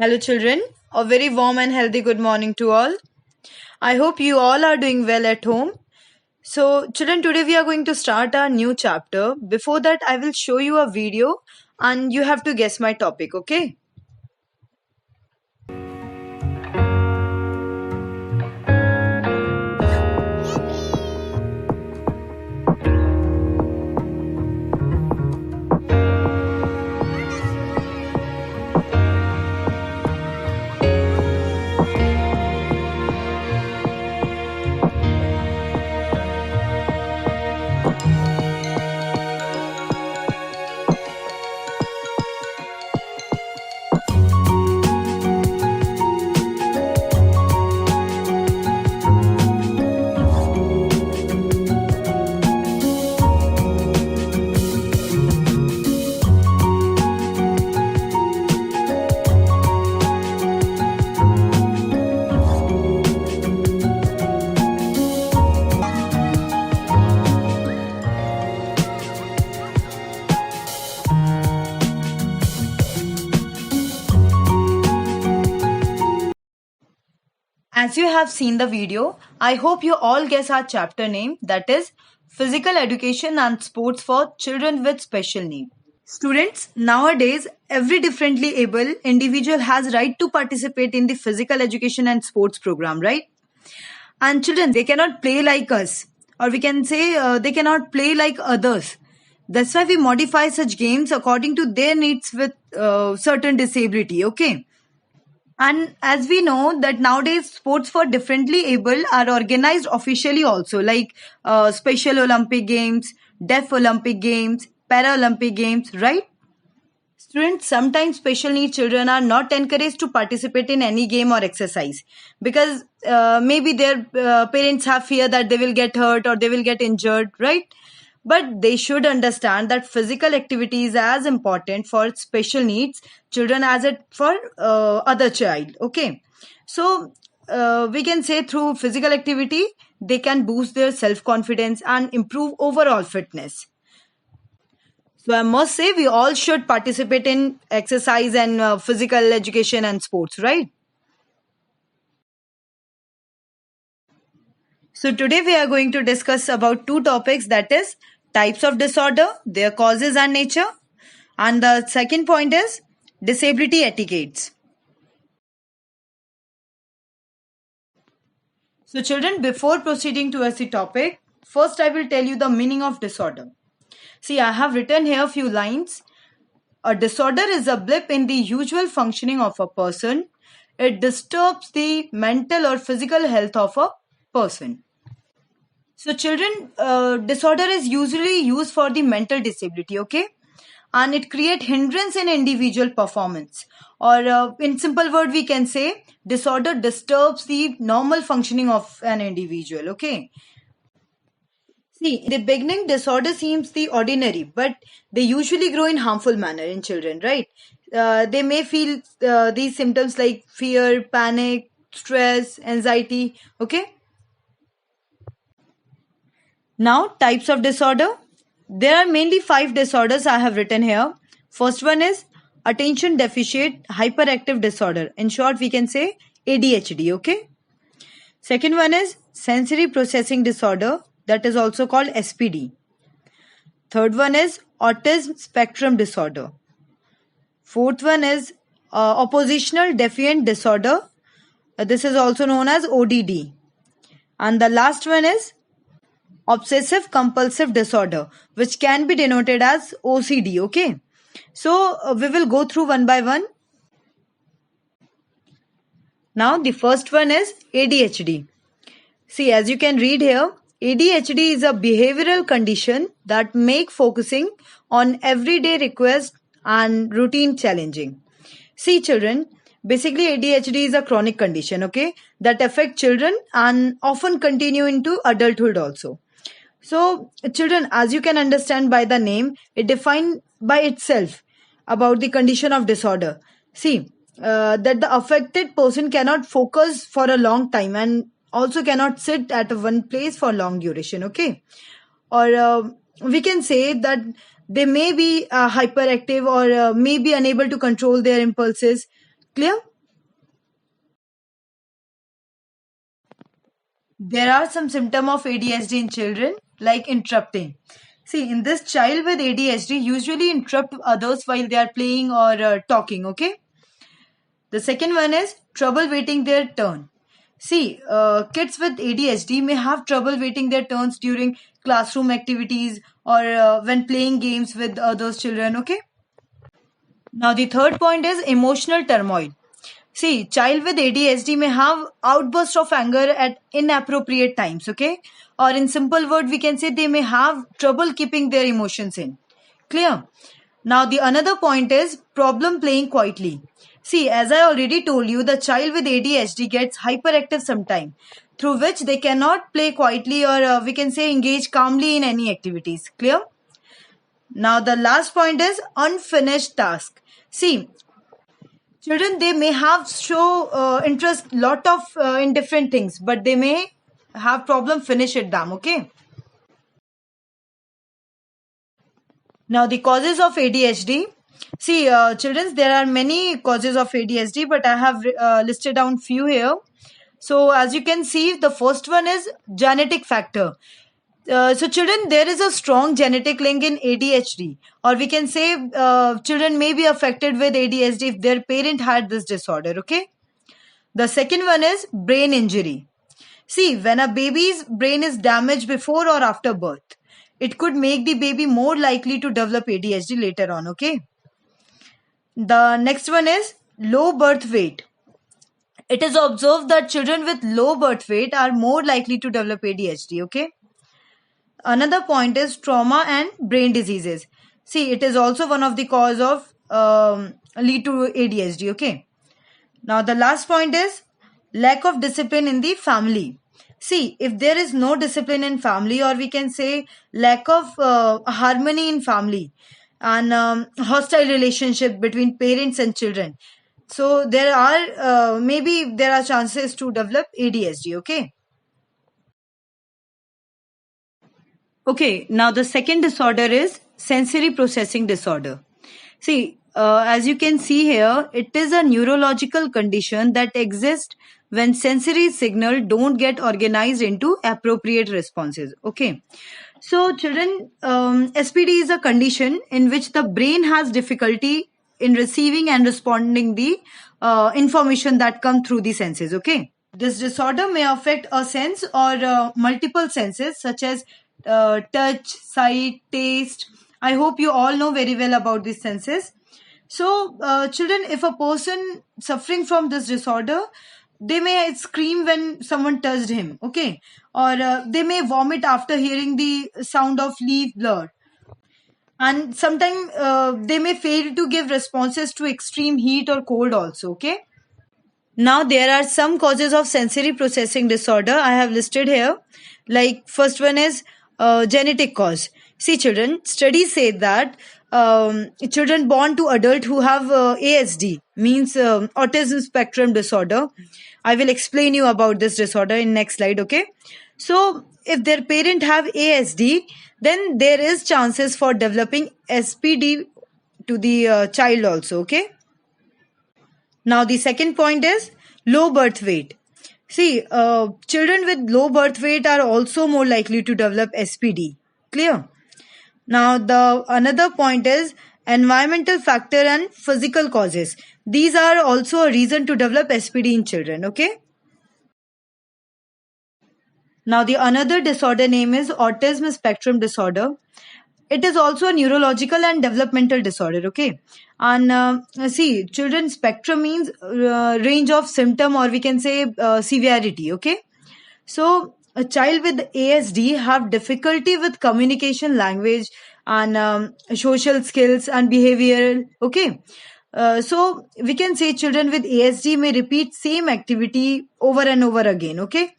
Hello, children. A very warm and healthy good morning to all. I hope you all are doing well at home. So, children, today we are going to start our new chapter. Before that, I will show you a video and you have to guess my topic, okay? As you have seen the video, I hope you all guess our chapter name, that is Physical Education and Sports for Children with Special Need. Students, nowadays every differently able individual has right to participate in the physical education and sports program, right? And children, they cannot play like us, or we can say they cannot play like others. That's why we modify such games according to their needs with certain disability, okay? And as we know that nowadays sports for differently able are organized officially also, like Special Olympic Games, Deaf Olympic Games, Paralympic Games, right? Students, sometimes special needs children are not encouraged to participate in any game or exercise because maybe their parents have fear that they will get hurt or they will get injured, right? But they should understand that physical activity is as important for special needs children as it for other child. Okay, so we can say through physical activity they can boost their self confidence and improve overall fitness. So I must say we all should participate in exercise and physical education and sports, right? So today we are going to discuss about two topics, that is types of disorder, their causes and nature, and the second point is disability etiquettes. So children, before proceeding towards the topic, first I will tell you the meaning of disorder. See, I have written here a few lines. A disorder is a blip in the usual functioning of a person. It disturbs the mental or physical health of a person. So, children, disorder is usually used for the mental disability, okay? And it create hindrance in individual performance. Or in simple word, we can say disorder disturbs the normal functioning of an individual, okay? See, in the beginning, disorder seems the ordinary, but they usually grow in harmful manner in children, right? They may feel these symptoms like fear, panic, stress, anxiety, okay? Now, types of disorder. There are mainly 5 disorders I have written here. First one is attention deficit hyperactive disorder. In short, we can say ADHD, okay? Second one is sensory processing disorder, that is also called SPD. Third one is autism spectrum disorder. Fourth one is oppositional defiant disorder. This is also known as ODD. And the last one is obsessive compulsive disorder, which can be denoted as OCD, okay? So we will go through one by one. Now the first one is ADHD. See, as you can read here, ADHD is a behavioral condition that make focusing on everyday requests and routine challenging. See children, basically ADHD is a chronic condition, okay, that affect children and often continue into adulthood also. So children, as you can understand by the name, it defined by itself about the condition of disorder. See, that the affected person cannot focus for a long time and also cannot sit at one place for long duration, okay? Or we can say that they may be hyperactive or may be unable to control their impulses. Clear? There are some symptoms of ADHD in children, like interrupting. See, in this child with ADHD usually interrupt others while they are playing or talking, okay? The second one is trouble waiting their turn. See, kids with ADHD may have trouble waiting their turns during classroom activities or when playing games with others children, okay? Now, the third point is emotional turmoil. See, child with ADHD may have outbursts of anger at inappropriate times, okay? Or in simple word, we can say they may have trouble keeping their emotions in. Clear? Now, the another point is problem playing quietly. See, as I already told you, the child with ADHD gets hyperactive sometime, through which they cannot play quietly or we can say engage calmly in any activities. Clear? Now, the last point is unfinished task. See, children, they may have show interest lot of in different things, but they may have problem finish it them, okay? Now, the causes of ADHD. See, children, there are many causes of ADHD, but I have listed down few here. So, as you can see, the first one is genetic factor. So, children, there is a strong genetic link in ADHD, or we can say children may be affected with ADHD if their parent had this disorder, okay? The second one is brain injury. See, when a baby's brain is damaged before or after birth, it could make the baby more likely to develop ADHD later on, okay? The next one is low birth weight. It is observed that children with low birth weight are more likely to develop ADHD, okay? Another point is trauma and brain diseases. See, it is also one of the cause of lead to ADHD, okay? Now, the last point is lack of discipline in the family. See, if there is no discipline in family, or we can say lack of harmony in family and hostile relationship between parents and children, so there are maybe there are chances to develop ADHD, okay? Okay, now the second disorder is sensory processing disorder. See, as you can see here, it is a neurological condition that exists when sensory signal don't get organized into appropriate responses. Okay. So children, SPD is a condition in which the brain has difficulty in receiving and responding the information that come through the senses. Okay. This disorder may affect a sense or multiple senses such as touch, sight, taste. I hope you all know very well about these senses. So, children, if a person suffering from this disorder, they may scream when someone touched him, okay? Or they may vomit after hearing the sound of leaf blur. And sometimes they may fail to give responses to extreme heat or cold also, okay? Now, there are some causes of sensory processing disorder I have listed here. Like, first one is genetic cause. See, children, studies say that children born to adult who have ASD, means autism spectrum disorder. I will explain you about this disorder in next slide, okay? So, if their parent have ASD, then there is chances for developing SPD to the child also, okay? Now, the second point is low birth weight. See, children with low birth weight are also more likely to develop SPD. Clear? Now, the another point is environmental factor and physical causes. These are also a reason to develop SPD in children. Okay. Now, the another disorder name is autism spectrum disorder. It is also a neurological and developmental disorder, okay? And see, children's spectrum means range of symptom, or we can say severity, okay? So, a child with ASD have difficulty with communication, language, and social skills and behavioral, okay? So, we can say children with ASD may repeat same activity over and over again, okay?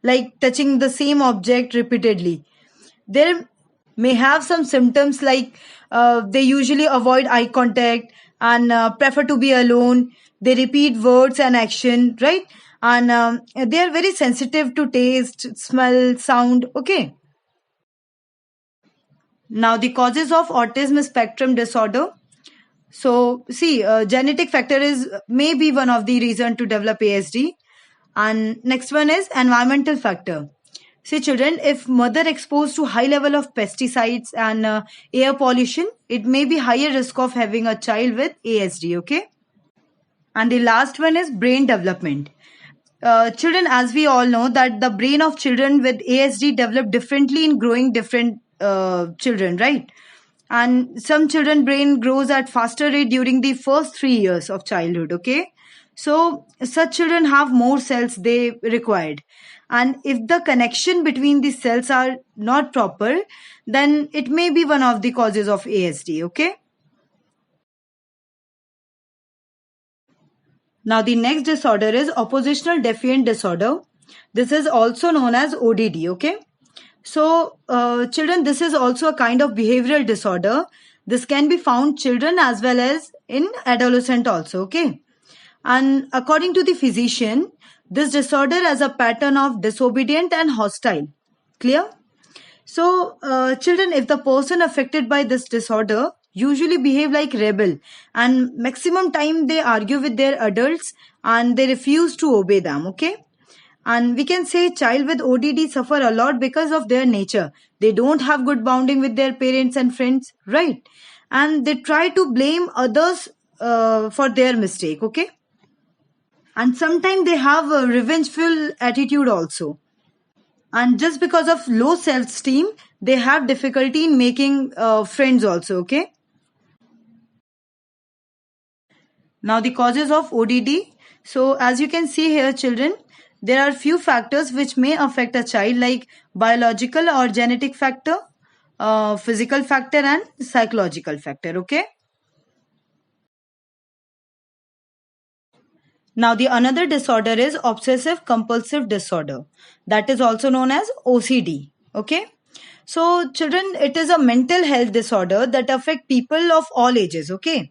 Like touching the same object repeatedly. There may have some symptoms like they usually avoid eye contact and prefer to be alone. They repeat words and action, right? And they are very sensitive to taste, smell, sound. Okay. Now, the causes of autism spectrum disorder. So, see, genetic factor is maybe one of the reason to develop ASD. And next one is environmental factor. See children, if mother exposed to high level of pesticides and air pollution, it may be higher risk of having a child with ASD, okay? And the last one is brain development. Children, as we all know, that the brain of children with ASD develop differently in growing different children, right? And some children brain grows at faster rate during the first 3 years of childhood, okay? So such children have more cells they required, and if the connection between the cells are not proper, then it may be one of the causes of ASD, okay? Now the next disorder is oppositional defiant disorder. This is also known as ODD, okay? So, children, this is also a kind of behavioral disorder. This can be found children as well as in adolescent also, okay? And according to the physician, this disorder has a pattern of disobedient and hostile. Clear? So, children, if the person affected by this disorder usually behave like rebel, and maximum time they argue with their adults and they refuse to obey them, okay? And we can say child with ODD suffer a lot because of their nature. They don't have good bonding with their parents and friends, right? And they try to blame others for their mistake, okay? And sometimes they have a revengeful attitude also. And just because of low self-esteem, they have difficulty in making friends also, okay? Now the causes of ODD. So as you can see here children, there are few factors which may affect a child, like biological or genetic factor, physical factor and psychological factor, okay? Now the another disorder is obsessive compulsive disorder, that is also known as OCD, okay? So children, it is a mental health disorder that affect people of all ages, okay?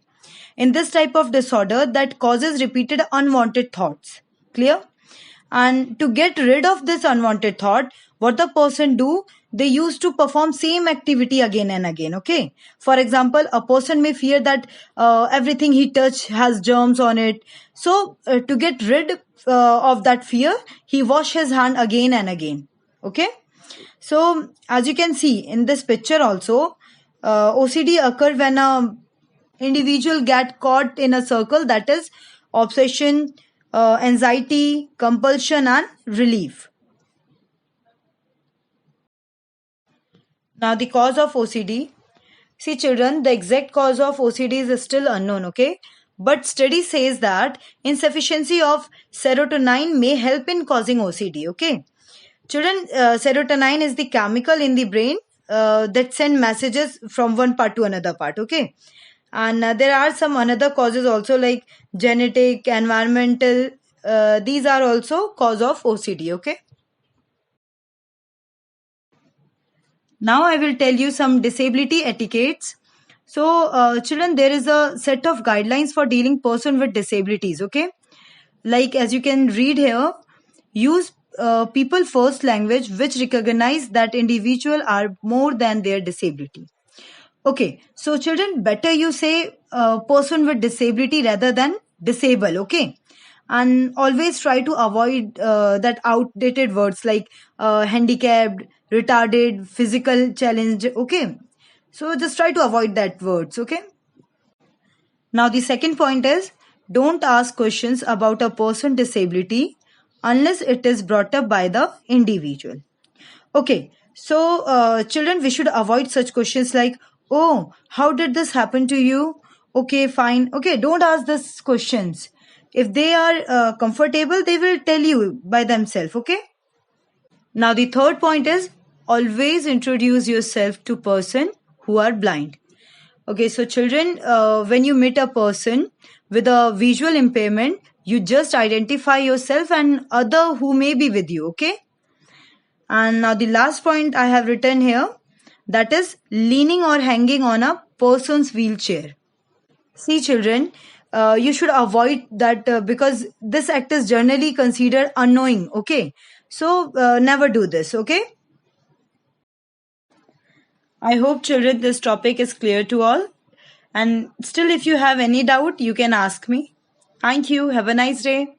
In this type of disorder that causes repeated unwanted thoughts. Clear? And to get rid of this unwanted thought, what the person do, they used to perform same activity again and again, okay? For example, a person may fear that everything he touch has germs on it. So to get rid of that fear, he wash his hand again and again, okay? So as you can see in this picture also, OCD occur when a individual get caught in a circle, that is obsession, anxiety, compulsion and relief. Now the cause of OCD. See children, the exact cause of OCD is still unknown, okay? But study says that insufficiency of serotonin may help in causing OCD, okay? Children, serotonin is the chemical in the brain that send messages from one part to another part, okay? And there are some another causes also, like genetic, environmental. These are also cause of OCD, okay? Now I will tell you some disability etiquettes. So children, there is a set of guidelines for dealing person with disabilities, okay? Like as you can read here, use people first language which recognize that individual are more than their disability. Okay, so children, better you say person with disability rather than disable, okay? And always try to avoid that outdated words like handicapped, retarded, physical challenge, okay? So just try to avoid that words, okay? Now the second point is, don't ask questions about a person disability unless it is brought up by the individual. Okay, so children, we should avoid such questions like, oh, how did this happen to you? Okay, fine. Okay, don't ask these questions. If they are comfortable, they will tell you by themselves, okay? Now the third point is, always introduce yourself to person who are blind. Okay, so children, when you meet a person with a visual impairment, you just identify yourself and other who may be with you, okay? And now the last point I have written here, that is leaning or hanging on a person's wheelchair. See children, you should avoid that because this act is generally considered unknowing, okay? So never do this, okay? I hope children this topic is clear to all. And still if you have any doubt, you can ask me. Thank you. Have a nice day.